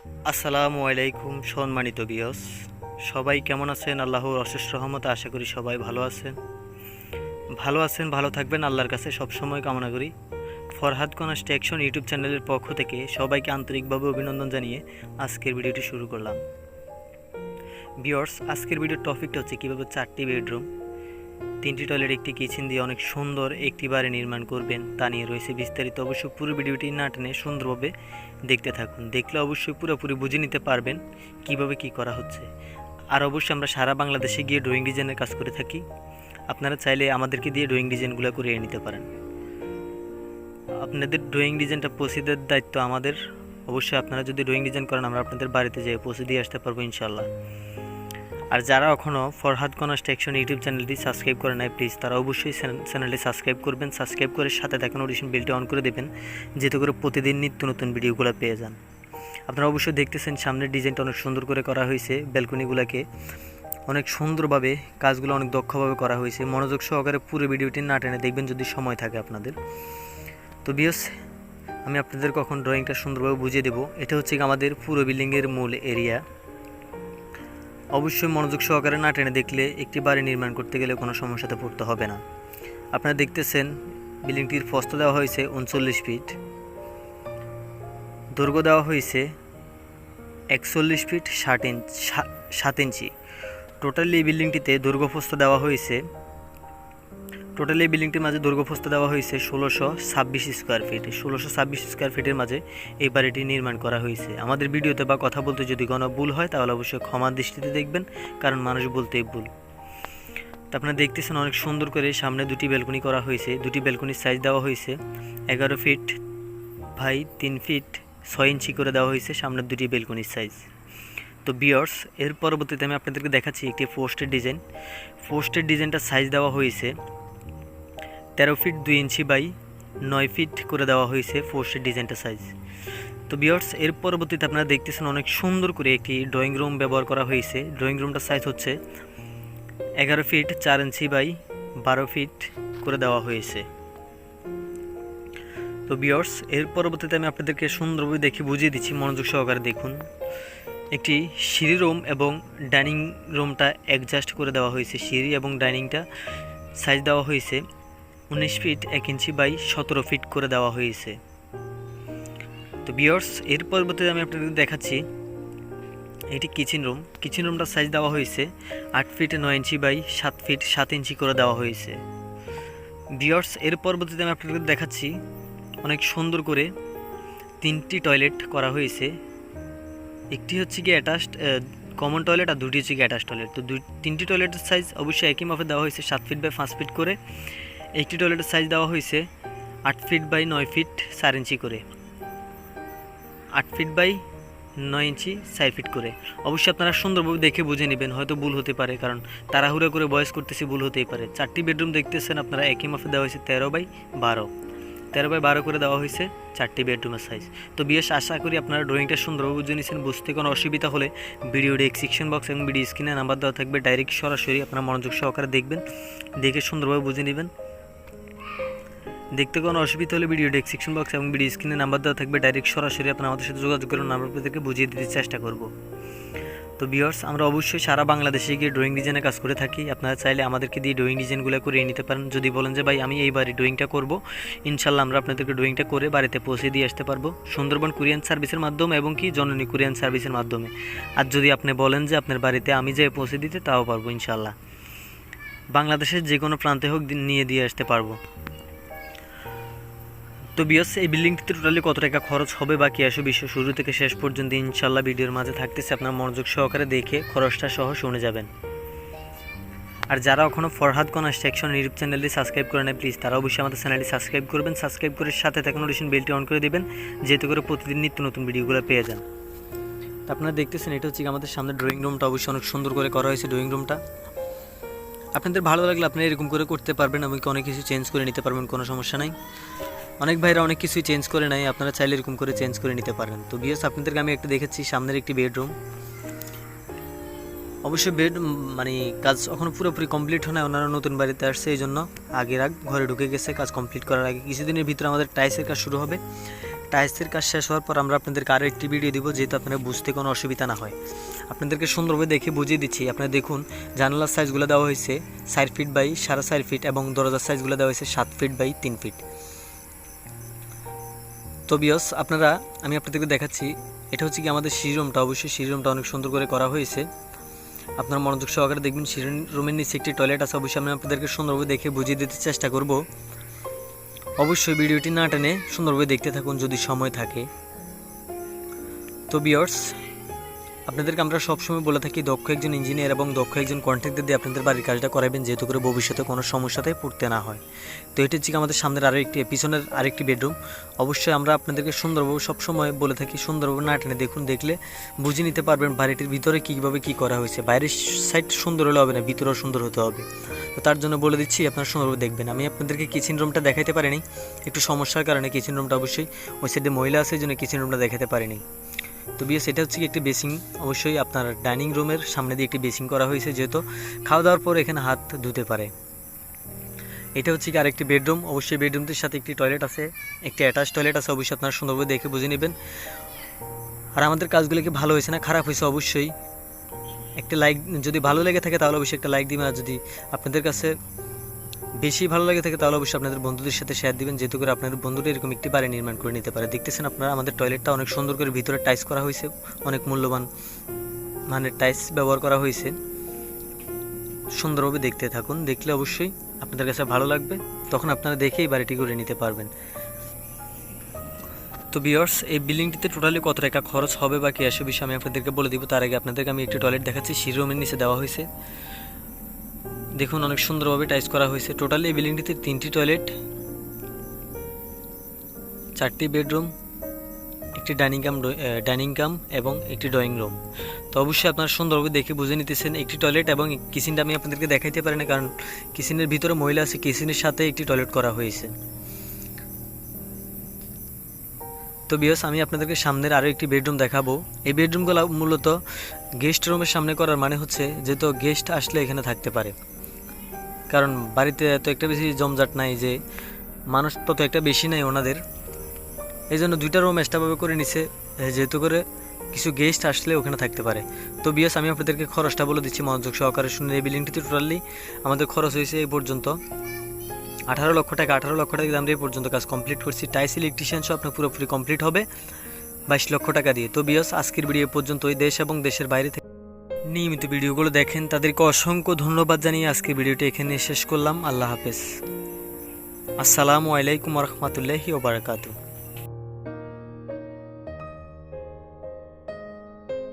আসসালামু আলাইকুম সম্মানিত ভিউয়ার্স, সবাই কেমন আছেন? আল্লাহর অশেষ রহমতে আশা করি সবাই ভালো আছেন, ভালো থাকবেন আল্লাহর কাছে সবসময় কামনা করি। ফরহাদ কনস্ট্রাকশন ইউটিউব চ্যানেলের পক্ষ থেকে সবাইকে আন্তরিকভাবে অভিনন্দন জানিয়ে আজকের ভিডিওটি শুরু করলাম। ভিউয়ার্স, আজকের ভিডিওর টপিকটা হচ্ছে কীভাবে 4টি বেডরুম, 3টি টয়লেট, একটি কিচেন দিয়ে অনেক সুন্দর একটি বাড়ি নির্মাণ করবেন তা নিয়ে রয়েছে বিস্তারিত। অবশ্যই পুরো ভিডিওটি না টেনে সুন্দরভাবে দেখতে থাকুন, দেখলে অবশ্যই পুরোপুরি বুঝে নিতে পারবেন কিভাবে কি করা হচ্ছে। আর অবশ্যই আমরা সারা বাংলাদেশে গিয়ে ড্রয়িং ডিজাইনের কাজ করে থাকি, আপনারা চাইলে আমাদেরকে দিয়ে ড্রয়িং ডিজাইনগুলো করিয়ে নিতে পারেন। আপনাদের ড্রয়িং ডিজাইনটা পৌঁছে দেওয়ার দায়িত্ব আমাদের। অবশ্যই আপনারা যদি ড্রয়িং ডিজাইন করেন আমরা আপনাদের বাড়িতে যেয়ে পৌঁছে দিয়ে আসতে পারবো ইনশাল্লাহ। আর যারা এখনও ফরহাদ কনস্ট্রাকশন ইউটিউব চ্যানেলটি সাবস্ক্রাইব করে নাই, প্লিজ তারা অবশ্যই চ্যানেলটি সাবস্ক্রাইব করবেন। সাবস্ক্রাইব করে সাথে থাকা নোটিফিকেশন বেলটি অন করে দেবেন, যাতে করে প্রতিদিন নিত্য নতুন ভিডিওগুলো পেয়ে যান। আপনারা অবশ্যই দেখতেছেন সামনের ডিজাইনটা অনেক সুন্দর করে করা হয়েছে, ব্যালকনিগুলোকে অনেক সুন্দরভাবে কাজগুলো অনেক দক্ষভাবে করা হয়েছে। মনোযোগ সহকারে পুরো ভিডিওটি না টেনে দেখবেন যদি সময় থাকে আপনাদের। তো ভিউয়ার্স, আমি আপনাদের কখন ড্রয়িংটা সুন্দরভাবে বুঝিয়ে দেবো। এটা হচ্ছে আমাদের পুরো বিল্ডিংয়ের মূল এরিয়া। অবশ্যই মনোযোগ সহকারে না টেনে দেখলে একটি বাড়ি নির্মাণ করতে গেলে কোনো সমস্যাতে পড়তে হবে না। আপনারা দেখতেছেন বিল্ডিংটির প্রস্থ দেওয়া হয়েছে 39 ফিট, দৈর্ঘ্য দেওয়া হয়েছে 41 ফিট 7 ইঞ্চি। টোটালি এই বিল্ডিংটিতে বিল্ডিংটির মাঝে দৈর্ঘ্যপ্রস্থ দেওয়া হয়েছে 1626 স্কোয়ার ফিট। 1626 স্কোয়ার ফিটের মাঝে এই বাড়িটি নির্মাণ করা হয়েছে। আমাদের ভিডিওতে বা কথা বলতে যদি কোনো ভুল হয় তাহলে অবশ্যই ক্ষমার দৃষ্টিতে দেখবেন, কারণ মানুষ বলতেই ভুল। তো আপনারা দেখতেছেন অনেক সুন্দর করে সামনে দুটি ব্যালকনি করা হয়েছে। দুটি ব্যালকনির সাইজ দেওয়া হয়েছে 11 ফিট বাই 3 ফিট 6 ইঞ্চি করে দেওয়া হয়েছে সামনের দুটি ব্যালকনির সাইজ। তো ভিউয়ার্স, এর পরবর্তীতে আমি আপনাদেরকে দেখাচ্ছি একটি পোস্টের ডিজাইনটা সাইজ দেওয়া হয়েছে 13 ফিট 2 ইঞ্চি বাই 9 ফিট করে দেওয়া হয়েছে পোস্টের ডিজাইনটা সাইজ। তো ভিউয়ার্স, এর পরবর্তীতে আপনারা দেখতেছেন অনেক সুন্দর করে একটি ড্রয়িং রুম ব্যবহার করা হয়েছে। ড্রয়িং রুমটার সাইজ হচ্ছে 11 ফিট 4 ইঞ্চি বাই 12 ফিট করে দেওয়া হয়েছে। তো ভিউয়ার্স, এর পরবর্তীতে আমি আপনাদেরকে সুন্দরভাবে দেখে বুঝিয়ে দিচ্ছি, মনোযোগ সহকারে দেখুন। একটি সিঁড়ি রুম এবং ডাইনিং রুমটা অ্যাডজাস্ট করে দেওয়া হয়েছে। সিঁড়ি এবং ডাইনিংটা সাইজ দেওয়া হয়েছে 19 ফিট 1 ইঞ্চি বাই 17 ফিট করে দেওয়া হয়েছে। তো ভিউয়ার্স, এর পরবর্তীতে আমি আপনাদের দেখাচ্ছি এটি কিচেন রুমটার সাইজ দেওয়া হয়েছে 8 ফিট 9 ইঞ্চি বাই 7 ফিট 7 ইঞ্চি করে দেওয়া হয়েছে। ভিউয়ার্স, এর পরবর্তীতে আমি আপনাদের দেখাচ্ছি অনেক সুন্দর করে 3টি টয়লেট করা হয়েছে। একটি হচ্ছে কি অ্যাটাচড কমন টয়লেট আর দুটি হচ্ছে কি অ্যাটাচ টয়লেট। তো 3টি টয়লেটের সাইজ অবশ্যই একই মাপে দেওয়া হয়েছে 7 ফিট বাই 5 ফিট করে। একটি টয়লেটের সাইজ দেওয়া হয়েছে 8 ফিট বাই 9 ফিট 4 ইঞ্চি করে, 8 ফিট বাই 9 ইঞ্চি 4 ফিট করে। অবশ্যই আপনারা সুন্দরভাবে দেখে বুঝে নেবেন, হয়তো ভুল হতে পারে, কারণ তাড়াহুড়া করে ভয়েস করতেছি, ভুল হতেই পারে। 4টি বেডরুম দেখতেছেন আপনারা একই মাপে দেওয়া হয়েছে 13 বাই 12 করে দেওয়া হয়েছে 4টি বেডরুমের সাইজ। তো বেশ আশা করি আপনারা ড্রয়িংটা সুন্দরভাবে বুঝে নিয়েছেন। বুঝতে কোনো অসুবিধা হলে ভিডিও ডেসক্রিপশন বক্স এবং ভিডিও স্ক্রিনে নাম্বার দেওয়া থাকবে, ডাইরেক্ট সরাসরি আপনারা মনোযোগ সহকারে দেখবেন, দেখে সুন্দরভাবে বুঝে নেবেন। দেখতে কোনো অসুবিধা হলে ভিডিও ডেসক্রিপশন বক্স এবং ভিডিও স্ক্রিনে নাম্বার দেওয়া থাকবে, ডাইরেক্ট সরাসরি আপনারা আমাদের সাথে যোগাযোগ করে নাম্বার আপনাদেরকে বুঝিয়ে দিতে চেষ্টা করব। তো ভিউয়ার্স, আমরা অবশ্যই সারা বাংলাদেশে গিয়ে ড্রয়িং ডিজাইনের কাজ করে থাকি। আপনারা চাইলে আমাদেরকে দিয়ে ড্রয়িং ডিজাইনগুলো করিয়ে নিতে পারেন। যদি বলেন যে ভাই আমি এই বাড়ি ড্রয়িংটা করব, ইনশাল্লাহ আমরা আপনাদেরকে ড্রয়িংটা করে বাড়িতে পৌঁছে দিয়ে আসতে পারবো সুন্দরবন কুরিয়ান সার্ভিসের মাধ্যমে এবং কি জননী কুরিয়ান সার্ভিসের মাধ্যমে। আর যদি আপনি বলেন যে আপনার বাড়িতে আমি যেয়ে পৌঁছে দিতে, তাও পারবো ইনশাল্লাহ। বাংলাদেশের যে কোনো প্রান্তে হোক নিয়ে দিয়ে আসতে পারবো। তো ভিউয়ার্স, এই বিল্ডিংটিতে টোটালি কত টাকা খরচ হবে বা কি আসবে বিষয় শুরু থেকে শেষ পর্যন্ত ইনশাল্লাহ ভিডিওর মাঝে থাকতেছে, আপনার মনোযোগ সহকারে দেখে খরচটা সহ শুনে যাবেন। আর যারা এখনও ফরহাদ কনস্ট্রাকশন ইউটিউব চ্যানেলটি সাবস্ক্রাইব করে নেয়, প্লিজ তারা অবশ্যই আমাদের চ্যানেলটি সাবস্ক্রাইব করবেন। সাবস্ক্রাইব করে সাথে থাকা নোটিফিকেশন বেলটি অন করে দেবেন, যেহেতু করে প্রতিদিন নিত্য নতুন ভিডিওগুলো পেয়ে যান। আপনারা দেখতেছেন এটা হচ্ছে আমাদের সামনে ড্রয়িং রুমটা, অবশ্যই অনেক সুন্দর করে করা হয়েছে ড্রয়িং রুমটা। আপনাদের ভালো লাগলে আপনারা এরকম করে করতে পারবেন এবং অনেক কিছু চেঞ্জ করে নিতে পারবেন, কোনো সমস্যা নাই। অনেক ভাইরা অনেক কিছুই চেঞ্জ করে নেয়, আপনারা চাইলে এরকম করে চেঞ্জ করে নিতে পারেন। তো ভিউয়ার্স, আপনাদেরকে আমি একটা দেখাচ্ছি সামনের একটি বেডরুম। অবশ্যই কাজ এখনও পুরোপুরি কমপ্লিট হয় না, ওনারা নতুন বাড়িতে আসছে, এই জন্য ঘরে ঢুকে গেছে। কাজ কমপ্লিট করার আগে কিছুদিনের ভিতরে আমাদের টাইলসের কাজ শুরু হবে। টাইলসের কাজ শেষ হওয়ার পর আমরা আপনাদেরকে আরও একটি ভিডিও দিব, যেহেতু আপনারা বুঝতে কোনো অসুবিধা না হয়। আপনাদেরকে সুন্দরভাবে দেখে বুঝিয়ে দিচ্ছি। আপনারা দেখুন, জানালার সাইজগুলো দেওয়া হয়েছে 4 ফিট বাই 4.5 ফিট এবং দরজার সাইজগুলো দেওয়া হয়েছে 7 ফিট বাই 3 ফিট। তো ভিউয়ার্স, আমি আপনাদেরকে দেখাচ্ছি, এটা হচ্ছে কি আমাদের সিঁড়ি রুমটা। অবশ্যই সিঁড়ি রুমটা অনেক সুন্দর করে করা হয়েছে। আপনারা মনোযোগ সহকারে দেখবেন। সিঁড়ি রুমের নিচে একটি টয়লেট আছে। অবশ্যই আমি আপনাদেরকে সুন্দরভাবে দেখে বুঝিয়ে দিতে চেষ্টা করব। অবশ্যই ভিডিওটি না টেনে সুন্দরভাবে দেখতে থাকুন যদি সময় থাকে। তো ভিউয়ার্স, আপনাদেরকে আমরা সবসময় বলে থাকি দক্ষ একজন ইঞ্জিনিয়ার এবং দক্ষ একজন কন্ট্রাক্টর দিয়ে আপনাদের বাড়ির কাজটা করাবেন, যেহেতু করে ভবিষ্যতে কোনো সমস্যাতে পড়তে না হয়। তো এটা হচ্ছে আমাদের সামনের পিছনের আরেকটি বেডরুম। অবশ্যই আমরা আপনাদেরকে সুন্দরভাবে সবসময় বলে থাকি সুন্দরভাবে না টেনে দেখুন, দেখলে বুঝে নিতে পারবেন বাড়িটির ভিতরে কীভাবে কী করা হয়েছে। বাইরের সাইড সুন্দর হলে হবে না, ভিতরেও সুন্দর হতে হবে। তো তার জন্য বলে দিচ্ছি, আপনারা সুন্দরভাবে দেখবেন। আমি আপনাদেরকে কিচেন রুমটা দেখাতে পারিনি, একটু সমস্যার কারণে কিচেন রুমটা অবশ্যই ওই সাইডে মহিলা আছে, এই জন্য কিচেন রুমটা দেখাতে পারিনি। তো বিএস, এটা হচ্ছে একটি বেসিং। অবশ্যই আপনার ডাইনিং রুমের সামনে দিয়ে একটি বেসিং করা হয়েছে, যেহেতু খাওয়া দাওয়ার পর এখানে হাত ধুতে পারে। এটা হচ্ছে কি আরেকটি বেডরুম। অবশ্যই বেডরুমটির সাথে একটি টয়লেট আছে, একটি অ্যাটাচ টয়লেট আছে। অবশ্যই আপনারা সুন্দরভাবে দেখে বুঝে নেবেন। আর আমাদের কাজগুলো কি ভালো হয়েছে না খারাপ হয়েছে, অবশ্যই একটা লাইক, যদি ভালো লেগে থাকে তাহলে অবশ্যই একটা লাইক দিবেন। আর যদি আপনাদের কাছে বেশি ভালো লাগে থাকে তাহলে অবশ্যই আপনাদের বন্ধুদের সাথে শেয়ার দিবেন, যেহেতু করে আপনাদের বন্ধুরা এরকম একটি বাড়ি নির্মাণ করে নিতে পারে। দেখতেছেন আপনারা আমাদের টয়লেটটা অনেক সুন্দর করে ভিতরে টাইলস করা হয়েছে, অনেক মূল্যবান মানের টাইলস ব্যবহার করা হয়েছে। সুন্দরভাবে দেখতে থাকুন, দেখলে অবশ্যই আপনাদের কাছে ভালো লাগবে, তখন আপনারা দেখেই বাড়িটি করে নিতে পারবেন। তো ভিউয়ার্স, এই বিল্ডিংটিতে টোটালি কত টাকা খরচ হবে বা কি আসে বিষয়ে আমি আপনাদেরকে বলে দিব। তার আগে আপনাদেরকে আমি একটি টয়লেট দেখাচ্ছি, সিঁড়ি রুমের নিচে দেওয়া হয়েছে। দেখুন, অনেক সুন্দরভাবে টাইলস করা হয়েছে। টোটালি এই বিল্ডিংটিতে 3টি টয়লেট, 4টি বেডরুম, একটি ডাইনিং কাম এবং একটি ড্রয়িং রুম। তো অবশ্যই আপনারা সুন্দরভাবে দেখে বুঝে নিতেছেন। একটি টয়লেট এবং কিচেনটা আমি আপনাদেরকে দেখাইতে পারি না, কারণ কিচেনের ভিতরে মহিলা আছে, কিচেনের সাথে একটি টয়লেট করা হয়েছে। তো ভিউয়ার্স, আমি আপনাদেরকে সামনের আরও একটি বেডরুম দেখাবো। এই বেডরুমগুলো মূলত গেস্ট রুমের সামনে করার মানে হচ্ছে, যেহেতু গেস্ট আসলে এখানে থাকতে পারে, কারণ বাড়িতে এত একটা বেশি জমজাট নাই, যে মানুষ তত একটা বেশি নাই ওনাদের, এই জন্য 2টা রুম এক্সট্রাভাবে করে নিছে, যেহেতু করে কিছু গেস্ট আসলে ওখানে থাকতে পারে। তো বিয়াস, আমি আপনাদেরকে খরচটা বলে দিচ্ছি, মনোযোগ সহকারে শুনে। এই বিল্ডিংটিতে টোটালি আমাদের খরচ হয়েছে এই পর্যন্ত 18 লক্ষ টাকা। 18 লক্ষ টাকা আমরা এই পর্যন্ত কাজ কমপ্লিট করছি। টাইলস ইলেকট্রিশিয়ান সব আপনার পুরোপুরি কমপ্লিট হবে 22 লক্ষ টাকা দিয়ে। তো বিয়াস, আজকের ভিডিও পর্যন্ত। ওই দেশ এবং দেশের বাইরে থেকে নিয়মিত ভিডিওগুলো দেখেন, তাদেরকে অসংখ্য ধন্যবাদ জানিয়ে আজকের ভিডিওটি এখানে শেষ করলাম। আল্লাহ হাফেজ। আসসালামু আলাইকুম রহমতুল্লাহি ওয়া বারাকাতুহু।